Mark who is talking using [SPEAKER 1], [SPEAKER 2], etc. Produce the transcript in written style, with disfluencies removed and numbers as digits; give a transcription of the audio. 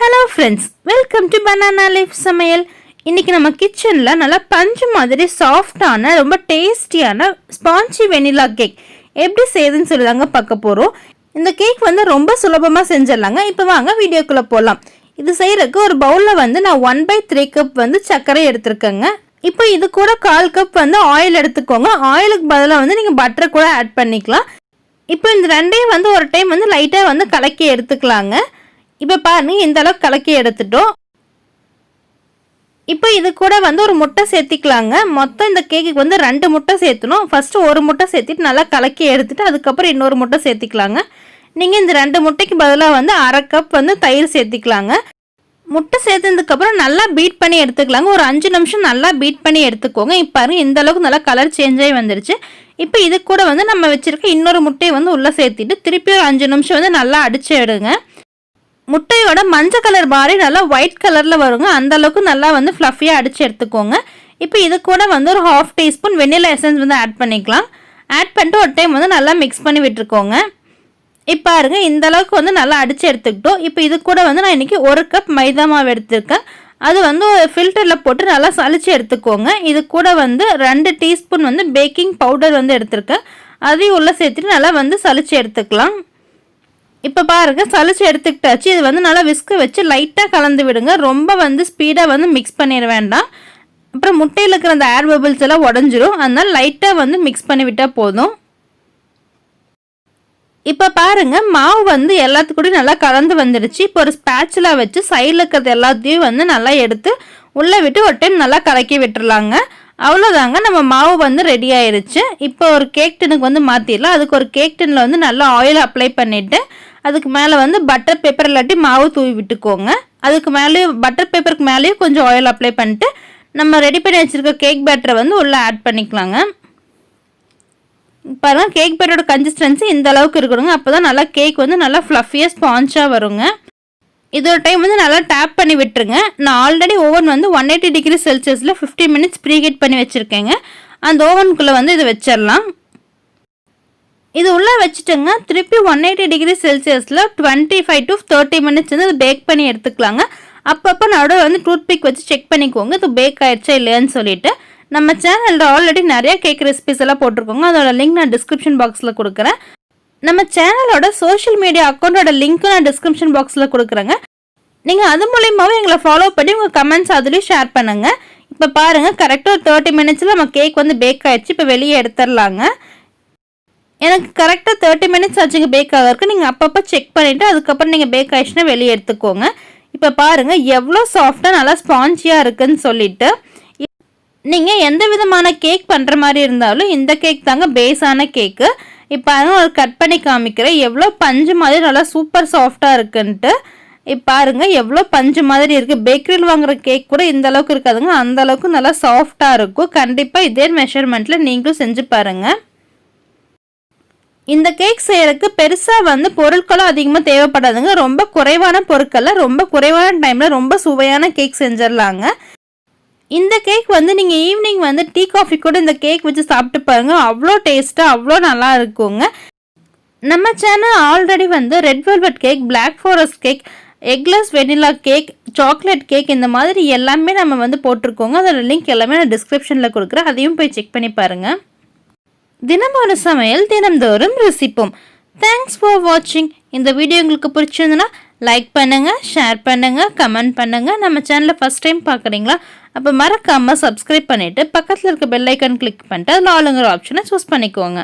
[SPEAKER 1] Hello friends, welcome to Banana Leaf Samayal. இன்னைக்கு நம்ம கிச்சன்ல நல்லா பஞ்சு மாதிரி சாஃப்ட்டான ரொம்ப டேஸ்டியான ஸ்பாஞ்சி வெனிலா கேக் எப்படி செய்யுதுன்னு சொல்லிதாங்க பார்க்க போறோம். இந்த கேக் வந்து ரொம்ப சுலபமா செஞ்சிடலாங்க. இப்போ வாங்க வீடியோக்குள்ள போலாம். இது செய்யறதுக்கு ஒரு பவுல்ல வந்து நான் 1/3 கப் வந்து சர்க்கரை எடுத்துர்க்கேங்க. இப்போ இது கூட 1/4 கப் வந்து ஆயில் எடுத்துக்கோங்க. ஆயிலுக்கு பதிலா வந்து நீங்க பட்டர் கூட ஆட் பண்ணிக்கலாம். இப்போ இந்த ரெண்டையும் வந்து ஒரு டைம் வந்து லைட்டா வந்து கலக்கி எடுத்துக்கலாங்க. இப்போ பாருங்க இந்த அளவுக்கு கலக்கி எடுத்துட்டோம். இப்போ இது கூட வந்து ஒரு முட்டை சேர்த்திக்கலாங்க. மொத்தம் இந்த கேக்குக்கு வந்து 2 முட்டை சேர்த்தணும். ஃபர்ஸ்ட் ஒரு முட்டை சேர்த்திட்டு நல்லா கலக்கி எடுத்துட்டு அதுக்கப்புறம் இன்னொரு முட்டை சேர்த்திக்கலாங்க. நீங்க இந்த 2 முட்டைக்கு பதிலாக வந்து 1/2 கப் வந்து தயிர் சேர்த்திக்கலாங்க. முட்டை சேர்த்ததுக்கப்புறம் நல்லா பீட் பண்ணி எடுத்துக்கலாங்க. ஒரு 5 நிமிஷம் நல்லா பீட் பண்ணி எடுத்துக்கோங்க. இப்போ பாருங்க இந்த அளவுக்கு நல்லா கலர் சேஞ்ச் ஆகி வந்துருச்சு. இப்போ இது கூட வந்து நம்ம வச்சிருக்க இன்னொரு முட்டையை வந்து உள்ள சேர்த்திட்டு திருப்பி ஒரு 5 நிமிஷம் வந்து நல்லா அடிச்சு எடுங்க. முட்டையோட மஞ்சள் கலர் மாதிரி நல்லா ஒயிட் கலரில் வருங்க. அந்த அளவுக்கு நல்லா வந்து ஃப்ளஃபியாக அடித்து எடுத்துக்கோங்க. இப்போ இது கூட வந்து ஒரு 1/2 டீஸ்பூன் வெனிலா எசன்ஸ் வந்து ஆட் பண்ணிக்கலாம். ஆட் பண்ணிட்டு ஒரு டைம் வந்து நல்லா மிக்ஸ் பண்ணி விட்டுருக்கோங்க. இப்போ பாருங்க இந்த அளவுக்கு வந்து நல்லா அடித்து எடுத்துக்கிட்டோம். இப்போ இது கூட வந்து நான் இன்றைக்கி 1 கப் மைதா மாவு எடுத்துருக்கேன். அது வந்து ஃபில்டரில் போட்டு நல்லா சளிச்சு எடுத்துக்கோங்க. இது கூட வந்து 2 டீஸ்பூன் வந்து பேக்கிங் பவுடர் வந்து எடுத்துருக்கேன். அதையும் உள்ளே சேர்த்துட்டு நல்லா வந்து சளிச்சு எடுத்துக்கலாம். இப்போ பாருங்க சளிச்சு எடுத்துக்கிட்டாச்சு. இது வந்து நல்லா விஸ்க் வச்சு லைட்டாக கலந்து விடுங்க. ரொம்ப வந்து ஸ்பீடாக வந்து மிக்ஸ் பண்ணிட வேண்டாம். அப்புறம் முட்டையில் இருக்கிற அந்த ஏர் பபிள்ஸ் எல்லாம் உடஞ்சிரும். அதனால லைட்டாக வந்து மிக்ஸ் பண்ணி விட்டால் போதும். இப்போ பாருங்க மாவு வந்து எல்லாத்துக்கூடயும் நல்லா கலந்து வந்துடுச்சு. இப்போ ஒரு ஸ்பேச்சுலா வச்சு சைடில் இருக்கிறது எல்லாத்தையும் வந்து நல்லா எடுத்து உள்ளே விட்டு ஒரு டைம் நல்லா கலக்கி விட்டுறலாங்க. அவ்வளோதாங்க நம்ம மாவு வந்து ரெடி ஆயிடுச்சு. இப்போ ஒரு கேக் டின்னுக்கு வந்து மாற்றிடலாம். அதுக்கு ஒரு கேக் டின்னில் வந்து நல்லா ஆயில் அப்ளை பண்ணிவிட்டு அதுக்கு மேலே வந்து பட்டர் பேப்பர் இல்லாட்டி மாவு தூவி விட்டுக்கோங்க. அதுக்கு மேலேயும் பட்டர் பேப்பருக்கு மேலேயும் கொஞ்சம் ஆயில் அப்ளை பண்ணிட்டு நம்ம ரெடி பண்ணி வச்சுருக்க கேக் பேட்டரை வந்து உள்ளே ஆட் பண்ணிக்கலாங்க. பாருங்கள் கேக் பேட்டரோட கன்சிஸ்டன்சி இந்த அளவுக்கு இருக்கணுங்க. அப்போ தான் நல்லா கேக் வந்து நல்லா ஃப்ளஃபியாக ஸ்பாஞ்சாக வருங்க. இது ஒரு டைம் வந்து நல்லா டேப் பண்ணி விட்டுருங்க. நான் ஆல்ரெடி ஓவன் வந்து 180 டிகிரி செல்சியஸில் 15 மினிட்ஸ் ப்ரீஹீட் பண்ணி வச்சுருக்கேங்க. அந்த ஓவனுக்குள்ளே வந்து இது வச்சிடலாம். இது உள்ளே வச்சுட்டுங்க திருப்பி 180 டிகிரி செல்சியஸில் 25 to 30 மினிட்ஸ் வந்து இது பேக் பண்ணி எடுத்துக்கலாங்க. அப்பப்போ நடுவில் வந்து டூத் பிக் வச்சு செக் பண்ணிக்கோங்க இது பேக் ஆயிடுச்சா இல்லையான்னு சொல்லிட்டு. நம்ம சேனலில் ஆல்ரெடி நிறைய கேக் ரெசிபிஸ் எல்லாம் போட்டிருக்கோங்க. அதோட லிங்க் நான் டிஸ்கிரிப்ஷன் பாக்ஸில் கொடுக்குறேன். நம்ம சேனலோட சோஷியல் மீடியா அக்கௌண்ட்டோட லிங்க்கும் நான் டிஸ்கிரிப்ஷன் பாக்ஸில் கொடுக்குறேங்க. நீங்கள் அது மூலியமாகவே எங்களை ஃபாலோ பண்ணி உங்கள் கமெண்ட்ஸ் அதுலேயும் ஷேர் பண்ணுங்கள். இப்போ பாருங்கள் கரெக்டாக ஒரு 30 மினிட்ஸில் நம்ம கேக் வந்து பேக் ஆகிடுச்சு. இப்போ வெளியே எடுத்துடலாங்க. எனக்கு கரெக்டாக 30 மினிட்ஸ் ஆச்சுங்க பேக் ஆகிறதுக்கு. நீங்கள் அப்பப்போ செக் பண்ணிவிட்டு அதுக்கப்புறம் நீங்கள் பேக் ஆகிடுச்சுன்னா வெளியே எடுத்துக்கோங்க. இப்போ பாருங்கள் எவ்வளோ சாஃப்டாக நல்லா ஸ்பாஞ்சியாக இருக்குதுன்னு சொல்லிட்டு. நீங்கள் எந்த விதமான கேக் பண்ணுற மாதிரி இருந்தாலும் இந்த கேக் தாங்க பேஸான கேக்கு. இப்போ ஒரு கட் பண்ணி காமிக்கிறேன் எவ்வளோ பஞ்சு மாதிரி நல்லா சூப்பர் சாஃப்டாக இருக்குன்ட்டு. இப்போ பாருங்கள் எவ்வளோ பஞ்சு மாதிரி இருக்குது. பேக்கரியில் வாங்குகிற கேக் கூட இந்த அளவுக்கு இருக்காதுங்க. அந்த அளவுக்கு நல்லா சாஃப்டாக இருக்கும். கண்டிப்பாக இதே மெஷர்மெண்ட்டில் நீங்களும் செஞ்சு பாருங்கள். இந்த கேக் செய்யறதுக்கு பெருசாக வந்து பொருட்களும் அதிகமாக தேவைப்படாதுங்க. ரொம்ப குறைவான பொருட்களில் ரொம்ப குறைவான டைமில் ரொம்ப சுவையான கேக் செஞ்சிடலாங்க. இந்த கேக் வந்து நீங்கள் ஈவினிங் வந்து டீ காஃபி கூட இந்த கேக் வச்சு சாப்பிட்டு பாருங்கள். அவ்வளோ டேஸ்ட்டாக அவ்வளோ நல்லா இருக்குங்க. நம்ம சேனல் ஆல்ரெடி வந்து red velvet cake, black forest cake, eggless vanilla cake, chocolate cake இந்த மாதிரி எல்லாமே நம்ம வந்து போட்டிருக்கோங்க. அதோட லிங்க் எல்லாமே நான் டிஸ்கிரிப்ஷனில் கொடுக்குறேன். அதையும் போய் செக் பண்ணி பாருங்கள். தினம் ஒரு சமையல் தினம்தோறும் ருசிப்போம். தேங்க்ஸ் ஃபார் வாட்சிங். இந்த வீடியோ உங்களுக்கு பிடிச்சிருந்துன்னா லைக் பண்ணுங்கள், ஷேர் பண்ணுங்கள், கமெண்ட் பண்ணுங்கள். நம்ம சேனலில் ஃபஸ்ட் டைம் பார்க்குறீங்களா அப்போ மறக்காமல் சப்ஸ்கிரைப் பண்ணிவிட்டு பக்கத்தில் இருக்க பெல் ஐக்கான் கிளிக் பண்ணிட்டு அதில் ஆளுங்கிற ஆப்ஷனை சூஸ் பண்ணிக்கோங்க.